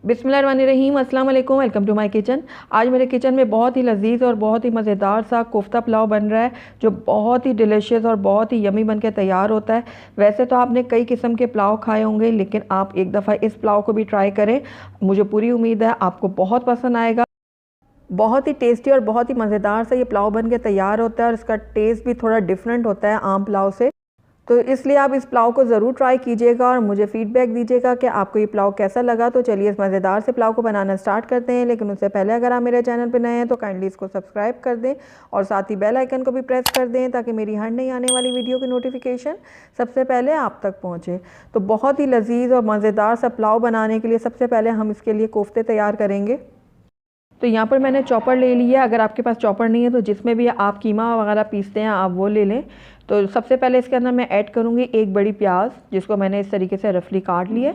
बिस्मिल्लाहिर्रहमानिर्रहीम, अस्सलाम वालेकुम। Welcome to my kitchen. आज मेरे किचन में बहुत ही लजीज और बहुत ही मज़ेदार सा कोफ्ता पुलाव बन रहा है, जो बहुत ही डिलीशियस और बहुत ही यमी बन के तैयार होता है। वैसे तो आपने कई किस्म के पुलाव खाए होंगे, लेकिन आप एक दफ़ा इस पुलाव को भी ट्राई करें। मुझे पूरी उम्मीद है आपको बहुत पसंद आएगा। बहुत ही टेस्टी और बहुत ही मज़ेदार सा ये पुलाव बन के तैयार होता है और इसका टेस्ट भी थोड़ा डिफरेंट होता है आम पुलाव से। तो इसलिए आप इस पुलाव को ज़रूर ट्राई कीजिएगा और मुझे फ़ीडबैक दीजिएगा कि आपको ये पुलाव कैसा लगा। तो चलिए इस मज़ेदार से पुलाव को बनाना स्टार्ट करते हैं। लेकिन उससे पहले अगर आप मेरे चैनल पर नए हैं तो काइंडली इसको सब्सक्राइब कर दें और साथ ही बेल आइकन को भी प्रेस कर दें, ताकि मेरी हर नई आने वाली वीडियो की नोटिफिकेशन सबसे पहले आप तक पहुँचे। तो बहुत ही लजीज और मज़ेदार सा पुलाव बनाने के लिए सबसे पहले हम इसके लिए कोफ्ते तैयार करेंगे। तो यहाँ पर मैंने चॉपर ले लिया। अगर आपके पास चॉपर नहीं है तो जिसमें भी आप कीमा वगैरह पीसते हैं आप वो ले लें। तो सबसे पहले इसके अंदर मैं ऐड करूँगी एक बड़ी प्याज, जिसको मैंने इस तरीके से रफली काट लिया।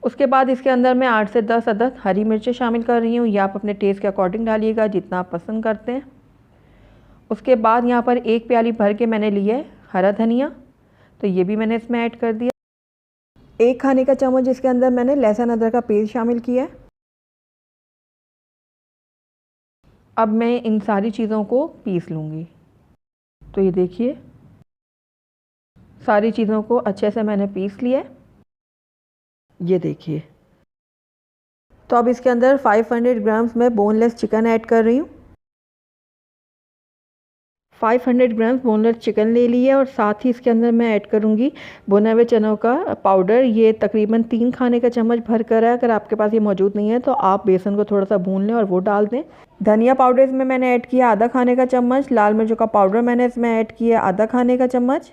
उसके बाद इसके अंदर मैं 8 से 10 अदद हरी मिर्चें शामिल कर रही हूँ। ये आप अपने टेस्ट के अकॉर्डिंग डालिएगा, जितना आप पसंद करते हैं। उसके बाद यहाँ पर एक प्याली भर के मैंने लिया है हरा धनिया, तो ये भी मैंने इसमें ऐड कर दिया। 1 खाने का चम्मच इसके अंदर मैंने लहसुन अदरक का पेस्ट शामिल किया है। अब मैं इन सारी चीज़ों को पीस लूँगी। तो ये देखिए सारी चीज़ों को अच्छे से मैंने पीस लिया है, ये देखिए। तो अब इसके अंदर 500 ग्राम्स मैं बोनलेस चिकन ऐड कर रही हूँ। 500 ग्राम्स बोनलेस चिकन ले लिया है और साथ ही इसके अंदर मैं ऐड करूँगी भुने हुए चनों का पाउडर। ये तकरीबन 3 खाने का चम्मच भर कर है। अगर आपके पास ये मौजूद नहीं है तो आप बेसन को थोड़ा सा भून लें और वो डाल दें। धनिया पाउडर इसमें मैंने ऐड किया आधा खाने का चम्मच। लाल मिर्चों का पाउडर मैंने इसमें ऐड किया आधा खाने का चम्मच।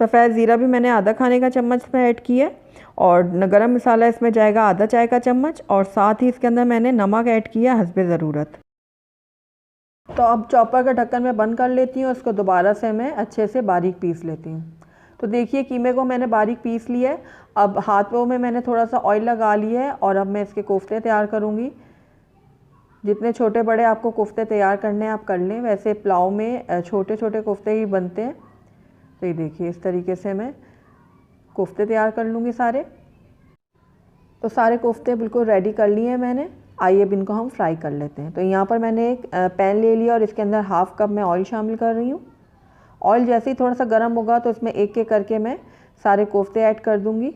सफ़ेद ज़ीरा भी मैंने आधा खाने का चम्मच इसमें ऐड किया और गरम मसाला इसमें जाएगा आधा चाय का चम्मच। और साथ ही इसके अंदर मैंने नमक ऐड किया हस्बे ज़रूरत। तो अब चॉपर का ढक्कन मैं बंद कर लेती हूँ। उसको दोबारा से मैं अच्छे से बारीक पीस लेती हूँ। तो देखिए कीमे को मैंने बारीक पीस लिया है। अब हाथों में मैंने थोड़ा सा ऑयल लगा लिया है और अब मैं इसके कोफ्ते तैयार करूँगी। जितने छोटे बड़े आपको कोफ्ते तैयार करने हैं आप कर लें। वैसे पुलाव में छोटे छोटे कोफ्ते ही बनते हैं। तो ये देखिए इस तरीके से मैं कोफ्ते तैयार कर लूँगी सारे। तो सारे कोफ्ते बिल्कुल रेडी कर लिए हैं मैंने। आइए अब इनको हम फ्राई कर लेते हैं। तो यहाँ पर मैंने एक पैन ले लिया और इसके अंदर हाफ़ कप मैं ऑयल शामिल कर रही हूँ। ऑयल जैसे ही थोड़ा सा गर्म होगा तो इसमें एक एक करके मैं सारे कोफ्ते ऐड कर दूँगी।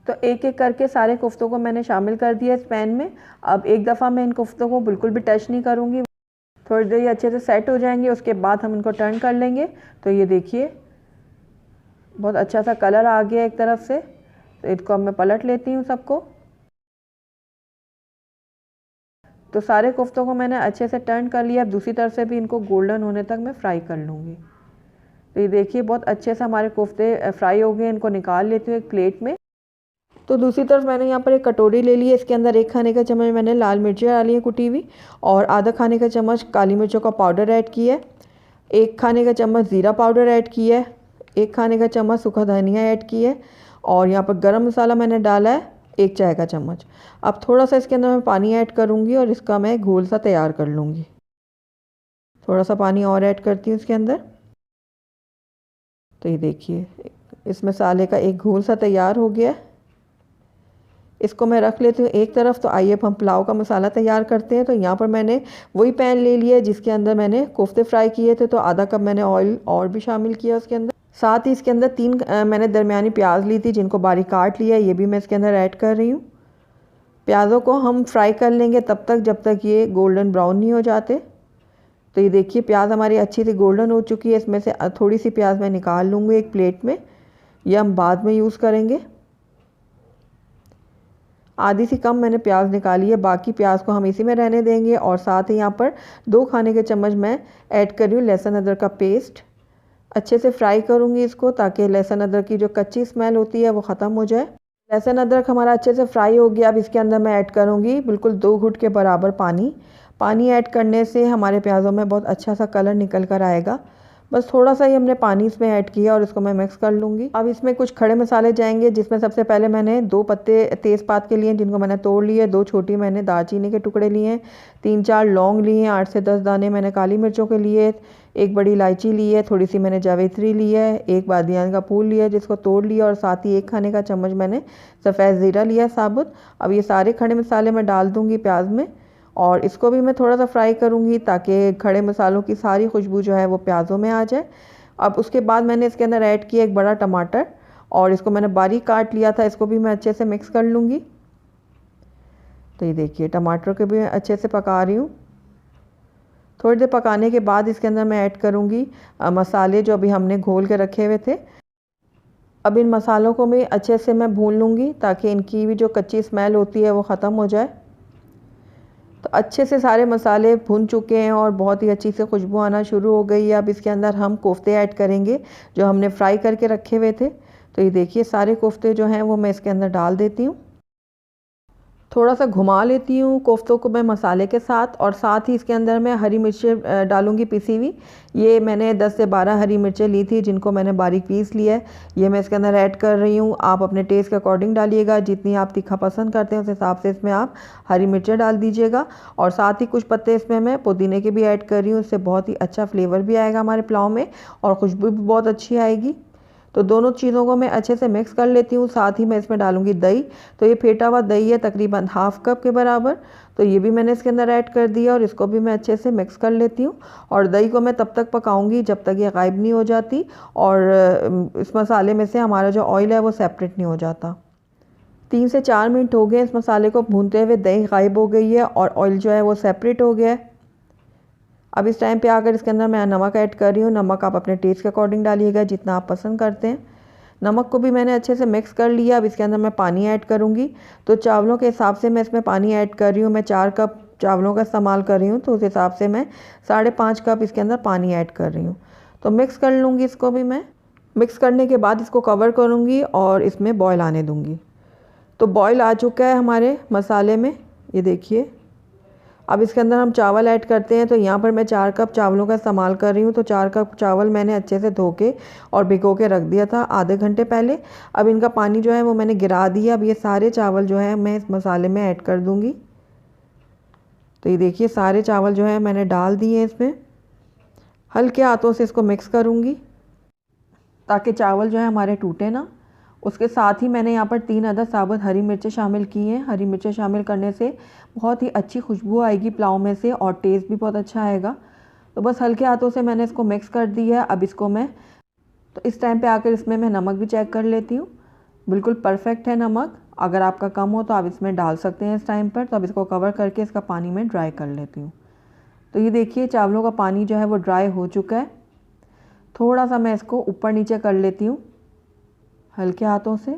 तो एक एक करके सारे कोफ्तों को मैंने शामिल कर दिया इस पैन में। अब एक दफ़ा मैं इन कोफ्तों को बिल्कुल भी टच नहीं करूँगी। थोड़ी देर अच्छे से सेट हो जाएंगे, उसके बाद हम इनको टर्न कर लेंगे। तो ये देखिए बहुत अच्छा सा कलर आ गया एक तरफ से। तो इसको अब मैं पलट लेती हूँ सबको। तो सारे कोफ्तों को मैंने अच्छे से टर्न कर लिया। अब दूसरी तरफ से भी इनको गोल्डन होने तक मैं फ्राई कर लूँगी। तो ये देखिए बहुत अच्छे से हमारे कोफ्ते फ्राई हो गए। इनको निकाल लेती हूँ एक प्लेट में। तो दूसरी तरफ मैंने यहाँ पर एक कटोरी ले ली है। इसके अंदर 1 खाने का चम्मच मैंने लाल मिर्ची डाली है कुटी हुई और आधा खाने का चम्मच काली मिर्चों का पाउडर ऐड किया है। 1 खाने का चम्मच ज़ीरा पाउडर ऐड किया है। 1 खाने का चम्मच सूखा धनिया ऐड किया है और यहाँ पर गरम मसाला मैंने डाला है 1 चाय का चम्मच। अब थोड़ा सा इसके अंदर मैं पानी ऐड करूँगी और इसका मैं घोल सा तैयार कर लूँगी। थोड़ा सा पानी और ऐड करती हूँ इसके अंदर। तो ये देखिए इस मसाले का एक घोल सा तैयार हो गया है। इसको मैं रख लेती हूँ एक तरफ। तो आइए अब हम पुलाव का मसाला तैयार करते हैं। तो यहाँ पर मैंने वही पैन ले लिया है जिसके अंदर मैंने कोफ्ते फ्राई किए थे। तो आधा कप मैंने ऑयल और भी शामिल किया उसके अंदर। साथ ही इसके अंदर 3 मैंने दरमियानी प्याज ली थी जिनको बारीक काट लिया। ये भी मैं इसके अंदर ऐड कर रही हूँ। प्याज़ों को हम फ्राई कर लेंगे तब तक जब तक ये गोल्डन ब्राउन नहीं हो जाते। तो ये देखिए प्याज हमारी अच्छी सी गोल्डन हो चुकी है। इसमें से थोड़ी सी प्याज मैं निकाल लूँगी एक प्लेट में, यह हम बाद में यूज़ करेंगे। आधी सी कम मैंने प्याज निकाली है, बाकी प्याज को हम इसी में रहने देंगे। और साथ ही यहाँ पर 2 खाने के चम्मच मैं ऐड कर रही हूँ लहसुन अदरक का पेस्ट। अच्छे से फ्राई करूँगी इसको ताकि लहसुन अदरक की जो कच्ची स्मेल होती है वो ख़त्म हो जाए। लहसुन अदरक हमारा अच्छे से फ्राई हो गया। अब इसके अंदर मैं ऐड करूँगी बिल्कुल 2 घुट के बराबर पानी। पानी ऐड करने से हमारे प्याज़ों में बहुत अच्छा सा कलर निकल कर आएगा। बस थोड़ा सा ही हमने पानी इसमें ऐड किया और इसको मैं मिक्स कर लूँगी। अब इसमें कुछ खड़े मसाले जाएंगे, जिसमें सबसे पहले मैंने 2 पत्ते तेज़पात के लिए जिनको मैंने तोड़ लिए, 2 छोटी मैंने दालचीनी के टुकड़े लिए, 3-4 लौंग लिए, 8 से 10 दाने मैंने काली मिर्चों के लिए, 1 बड़ी इलायची ली है, थोड़ी सी मैंने जावित्री ली है, 1 बादियान का फूल लिया जिसको तोड़ लिया, और साथ ही 1 खाने का चम्मच मैंने सफ़ेद ज़ीरा लिया साबुत। अब ये सारे खड़े मसाले मैं डाल दूँगी प्याज में, और इसको भी मैं थोड़ा सा फ्राई करूँगी ताकि खड़े मसालों की सारी खुशबू जो है वो प्याज़ों में आ जाए। अब उसके बाद मैंने इसके अंदर ऐड किया 1 बड़ा टमाटर, और इसको मैंने बारीक काट लिया था, इसको भी मैं अच्छे से मिक्स कर लूँगी। तो ये देखिए टमाटर को भी अच्छे से पका रही हूँ। थोड़ी देर पकाने के बाद इसके अंदर मैं ऐड करूँगी मसाले जो अभी हमने घोल के रखे हुए थे। अब इन मसालों को भी अच्छे से मैं भून लूँगी ताकि इनकी भी जो कच्ची स्मेल होती है वो ख़त्म हो जाए। तो अच्छे से सारे मसाले भुन चुके हैं और बहुत ही अच्छी से खुशबू आना शुरू हो गई है। अब इसके अंदर हम कोफ्ते ऐड करेंगे जो हमने फ्राई करके रखे हुए थे। तो ये देखिए सारे कोफ्ते जो हैं वो मैं इसके अंदर डाल देती हूँ। थोड़ा सा घुमा लेती हूँ कोफ्तों को मैं मसाले के साथ, और साथ ही इसके अंदर मैं हरी मिर्चें डालूँगी पिसी हुई। ये मैंने 10 से 12 हरी मिर्चें ली थी जिनको मैंने बारीक पीस लिया है, ये मैं इसके अंदर ऐड कर रही हूँ। आप अपने टेस्ट के अकॉर्डिंग डालिएगा, जितनी आप तीखा पसंद करते हैं उस हिसाब से इसमें आप हरी मिर्चें डाल दीजिएगा। और साथ ही कुछ पत्ते इसमें मैं पुदीने के भी ऐड कर रही हूँ, इससे बहुत ही अच्छा फ्लेवर भी आएगा हमारे पुलाव में और खुशबू भी बहुत अच्छी आएगी। तो दोनों चीज़ों को मैं अच्छे से मिक्स कर लेती हूँ। साथ ही मैं इसमें डालूँगी दही। तो ये फेटा हुआ दही है तकरीबन ½ कप के बराबर, तो ये भी मैंने इसके अंदर ऐड कर दिया और इसको भी मैं अच्छे से मिक्स कर लेती हूँ। और दही को मैं तब तक पकाऊंगी जब तक ये गायब नहीं हो जाती और इस मसाले में से हमारा जो ऑयल है वो सेपरेट नहीं हो जाता। 3 से 4 मिनट हो गए इस मसाले को भूनते हुए, दही गायब हो गई है और ऑयल जो है वो सेपरेट हो गया है। अब इस टाइम पे आकर इसके अंदर मैं नमक ऐड कर रही हूँ। नमक आप अपने टेस्ट के अकॉर्डिंग डालिएगा जितना आप पसंद करते हैं। नमक को भी मैंने अच्छे से मिक्स कर लिया। अब इसके अंदर मैं पानी ऐड करूँगी। तो चावलों के हिसाब से मैं इसमें पानी ऐड कर रही हूँ। मैं 4 कप चावलों का इस्तेमाल कर रही हूँ, तो उस हिसाब से मैं 5.5 कप इसके अंदर पानी ऐड कर रही हूँ। तो मिक्स कर लूँगी इसको भी मैं। मिक्स करने के बाद इसको कवर करूँगी और इसमें बॉयल आने दूँगी। तो बॉयल आ चुका है हमारे मसाले में, ये देखिए। अब इसके अंदर हम चावल ऐड करते हैं। तो यहाँ पर मैं 4 कप चावलों का इस्तेमाल कर रही हूँ। तो 4 कप चावल मैंने अच्छे से धो के और भिगो के रख दिया था आधे घंटे पहले। अब इनका पानी जो है वो मैंने गिरा दिया। अब ये सारे चावल जो है मैं इस मसाले में ऐड कर दूँगी। तो ये देखिए सारे चावल जो है मैंने डाल दिए इसमें। हल्के हाथों से इसको मिक्स करूँगी ताकि चावल जो है हमारे टूटे ना। उसके साथ ही मैंने यहाँ पर 3 अदद साबुत हरी मिर्चें शामिल की हैं। हरी मिर्चें शामिल करने से बहुत ही अच्छी खुशबू आएगी पुलाव में से और टेस्ट भी बहुत अच्छा आएगा। तो बस हल्के हाथों से मैंने इसको मिक्स कर दिया है। अब इसको मैं तो इस टाइम पे आकर इसमें मैं नमक भी चेक कर लेती हूँ। बिल्कुल परफेक्ट है नमक। अगर आपका कम हो तो आप इसमें डाल सकते हैं इस टाइम पर। तो अब इसको कवर करके इसका पानी मैं ड्राई कर लेती हूँ। तो ये देखिए चावलों का पानी जो है वो ड्राई हो चुका है। थोड़ा सा मैं इसको ऊपर नीचे कर लेती हूँ हल्के हाथों से,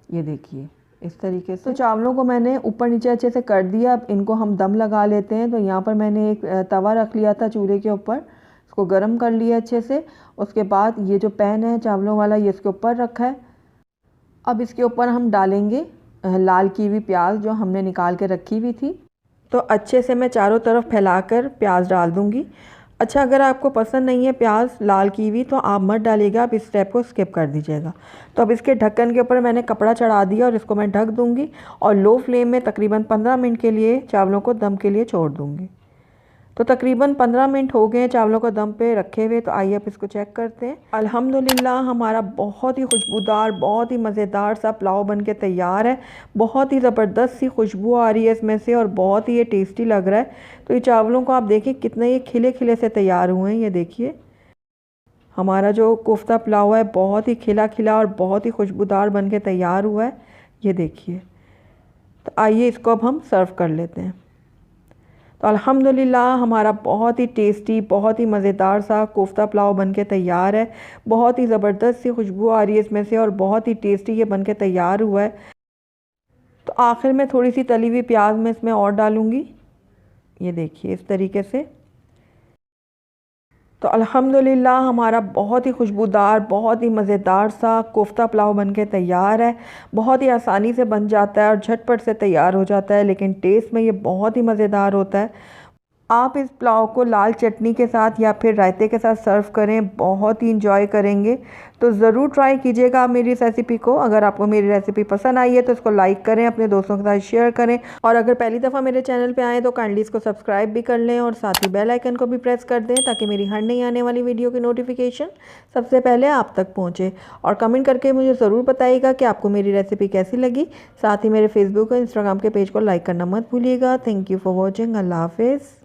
ये देखिए इस तरीके से। तो चावलों को मैंने ऊपर नीचे अच्छे से कर दिया। अब इनको हम दम लगा लेते हैं। तो यहाँ पर मैंने एक तवा रख लिया था चूल्हे के ऊपर, इसको गर्म कर लिया अच्छे से। उसके बाद ये जो पैन है चावलों वाला ये इसके ऊपर रखा है। अब इसके ऊपर हम डालेंगे लाल की हुई प्याज जो हमने निकाल के रखी हुई थी। तो अच्छे से मैं चारों तरफ फैलाकर प्याज डाल दूँगी। अच्छा, अगर आपको पसंद नहीं है प्याज लाल की हुई तो आप मत डालिएगा, आप इस स्टेप को स्किप कर दीजिएगा। तो अब इसके ढक्कन के ऊपर मैंने कपड़ा चढ़ा दिया और इसको मैं ढक दूँगी और लो फ्लेम में तकरीबन 15 मिनट के लिए चावलों को दम के लिए छोड़ दूँगी। तो तकरीबन 15 मिनट हो गए चावलों को दम पे रखे हुए। तो आइए अब इसको चेक करते हैं। अल्हम्दुलिल्लाह हमारा बहुत ही खुशबूदार बहुत ही मज़ेदार सा पुलाव बन के तैयार है। बहुत ही ज़बरदस्त सी खुशबू आ रही है इसमें से और बहुत ही ये टेस्टी लग रहा है। तो ये चावलों को आप देखिए कितने ये खिले खिले से तैयार हुए हैं। ये देखिए हमारा जो कोफ्ता पुलाव है बहुत ही खिला खिला और बहुत ही खुशबूदार बन के तैयार हुआ है। ये देखिए। तो आइए इसको अब हम सर्व कर लेते हैं। तो अल्हम्दुलिल्लाह हमारा बहुत ही टेस्टी बहुत ही मज़ेदार सा कोफ्ता पुलाव बन के तैयार है। बहुत ही ज़बरदस्त सी खुशबू आ रही है इसमें से और बहुत ही टेस्टी ये बन के तैयार हुआ है। तो आखिर में थोड़ी सी तली हुई प्याज मैं इसमें और डालूँगी, ये देखिए इस तरीके से। तो अल्हम्दुलिल्लाह हमारा बहुत ही खुशबूदार बहुत ही मज़ेदार सा कोफ्ता पुलाव बन के तैयार है। बहुत ही आसानी से बन जाता है और झटपट से तैयार हो जाता है, लेकिन टेस्ट में ये बहुत ही मज़ेदार होता है। आप इस पुलाव को लाल चटनी के साथ या फिर रायते के साथ सर्व करें, बहुत ही इंजॉय करेंगे। तो ज़रूर ट्राई कीजिएगा आप मेरी इस रेसिपी को। अगर आपको मेरी रेसिपी पसंद आई है तो इसको लाइक करें, अपने दोस्तों के साथ शेयर करें, और अगर पहली दफ़ा मेरे चैनल पे आएँ तो काइंडली इसको सब्सक्राइब भी कर लें और साथ ही बेल आइकन को भी प्रेस कर दें ताकि मेरी हर नई आने वाली वीडियो की नोटिफिकेशन सबसे पहले आप तक पहुँचे। और कमेंट करके मुझे ज़रूर बताइएगा कि आपको मेरी रेसिपी कैसी लगी। साथ ही मेरे फेसबुक और इंस्टाग्राम के पेज को लाइक करना मत भूलिएगा। Thank you for watching. अल्लाह हाफिज़।